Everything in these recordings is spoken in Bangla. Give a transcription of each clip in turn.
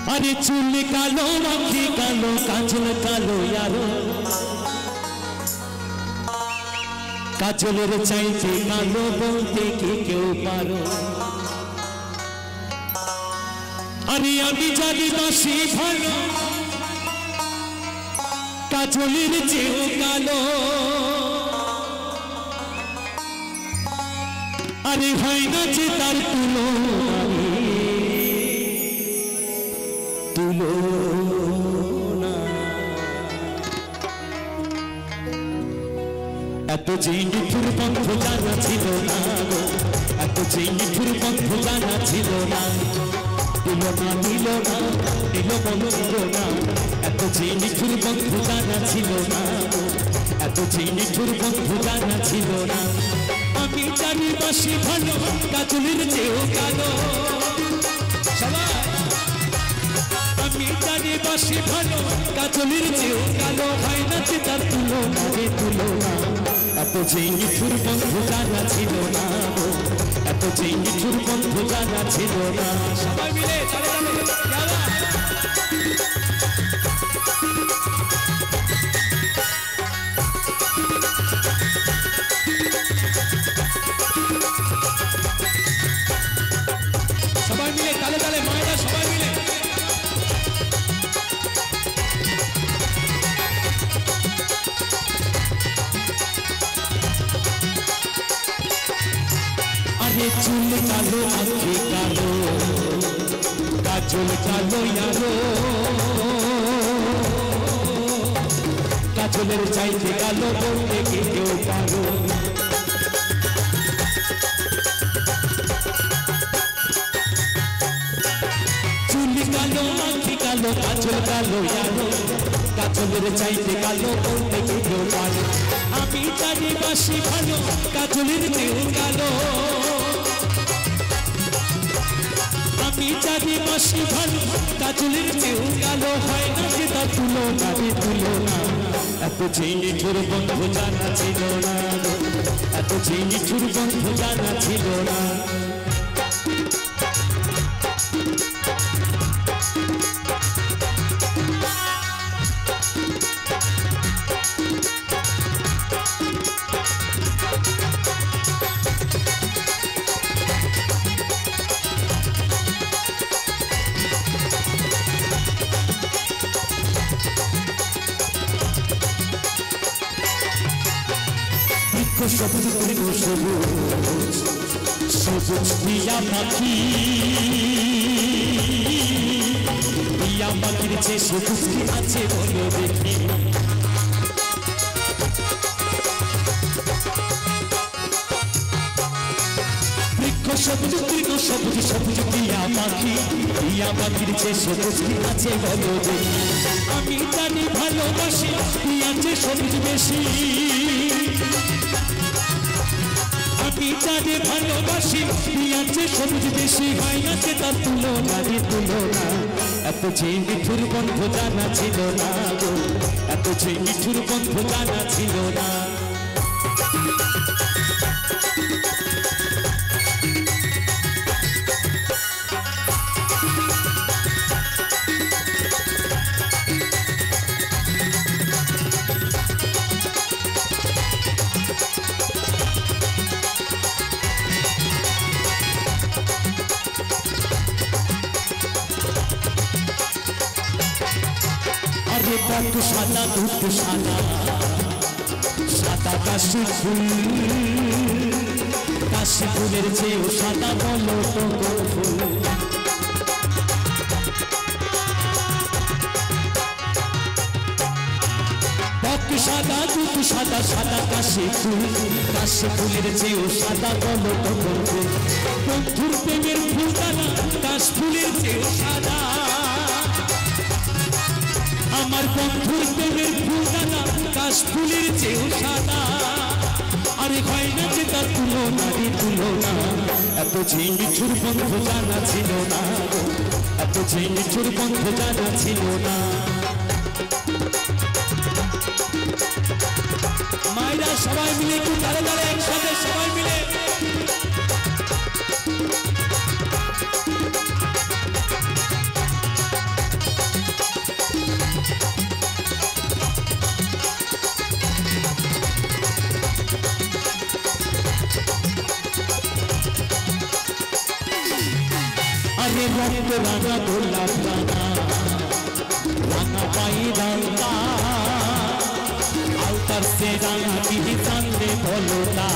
अरे चूल कालो आँखें कालो काजल कालो यारो काजलेर चाইতে কালো বলতে কি কেউ পারো আরে আমি জানি বাসি ভালো কাজলের চেয়েও কালো আরে হয় না যে তার তুলনা এত যে নিঠুর বন্ধু জানা ছিল না এত যে নিঠুর বন্ধু জানা ছিল না দিল বন্ধু না এত যে নিঠুর বন্ধু জানা ছিল না এত যে নিঠুর বন্ধু জানা ছিল না আমি জানি বাসি ভালো কাজলের চেয়েও কালো আমি জানি বাসি ভালো কাজলের চেয়েও কালো হয় না যে তার তুলনা এত যে নিঠুর বন্ধু জানা ছিল না এত যে নিঠুর বন্ধু জানা ছিল না সবাই মিলে সবাই মিলে তালে তালে মায়েরা সবাই মিলে আরে চুল কালো আঁখি কালো কাজল কালো ইয়ারো কাজলের চাইতে কালো বলতে কি কেউ পারো চুল কালো আঁখি কালো কাজল কালো ইয়ারো কাজলের চাইতে কালো বলতে কি কেউ পারো আমি জানি বাসি ভালো কাজলের চেয়েও কালো আমি জানি বাসি ভালো কাজলের চেয়েও কালো হয় না যে তার তুলনা এত যে নিঠুর বন্ধু জানা ছিল না এত যে নিঠুর বন্ধু জানা ছিল না সবুজ সবুজ সবুজ পিয়া পাখি পিয়া পাখির যে সবুজ কি আছে বলো দেখি সবুজ সবুজ সবুজ পিয়া পাখির যে সবুজ কি আছে বলো দেখি আমি জানি ভালোবাসি পিয়ার যে সবুজ বেশি আমি জানি ভালোবাসি পিয়ার যে সবুজ বেশি হয় না যে তার তুলনা এত যে নিঠুর বন্ধু জানা ছিল না এত যে নিঠুর বন্ধু জানা ছিল না দুধ সাদা সাদা কাশি ফুলের চেয়েও সাদা বলো টগর ফুল সাদা দুধ সাদা সাদা কাশি ফুলের চেয়েও সাদা বলো টগর ফুল বন্ধুর প্রেমের ফুলদানা কাশ ফুলের চেয়েও সাদা আমার বন্ধুর প্রেমের ফুলদানা কাশ ফুলের চেয়েও সাদা আরে হয় না যে তার তুলনা এত যে নিঠুর বন্ধু জানা ছিল না এত যে নিঠুর বন্ধু জানা ছিল না মায়েরা সবাই মিলে একটু দাঁড়ে দাঁড়ে একসাথে সবাই মিলে রক্ত রাঙা গোলাপ রাঙা রাঙা পায়ের আলতা আলতার সে রাঙা কি জানলে বলো না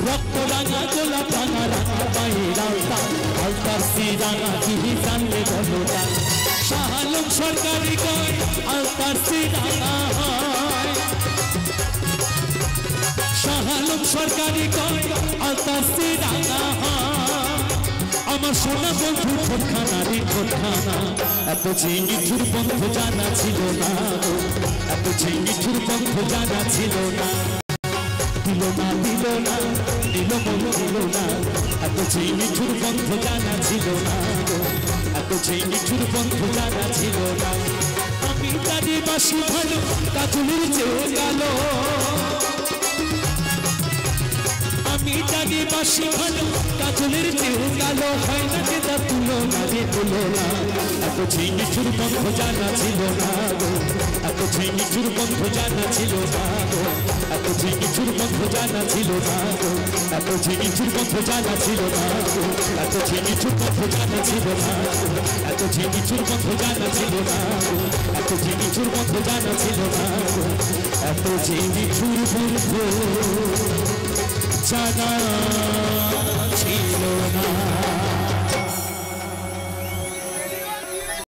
রক্ত রাঙা গোলাপ রাঙা রাঙা পায়ের আলতা আলতার সে রাঙা কি জানলে বলো না শাহ আলম সরকারি কয় আলতার সে রাঙা হয় শাহ আলম সরকারি কয় আলতার সে রাঙা হয় আমার সোনা বন্ধু ঠোঁটখানা রে ঠোঁটখানা এত যে নিঠুর বন্ধু জানা ছিল না এত যে নিঠুর বন্ধু জানা ছিল না দিল না দিল না দিল মন দিল না এত যে নিঠুর বন্ধু জানা ছিল না এত যে নিঠুর বন্ধু জানা ছিল না আমি তাদের বাসি ভালো কাজলের চেয়ে গেল আমি তাদের বাসি ভালো কাজলের চেয়ে গেল হয় না যে তা তুলনা রে তুলনা এত যে নিঠুর বন্ধু জানা ছিল না এত যে নিঠুর বন্ধু জানা ছিল না এত যে নিঠুর বন্ধু জানা ছিল না এত যে নিঠুর বন্ধু জানা ছিল না এত যে নিঠুর বন্ধু জানা ছিল না এত যে নিঠুর বন্ধু জানা ছিল না এত যে নিঠুর বন্ধু জানা ছিল না এত যে নিঠুর বন্ধু জানা ছিল না।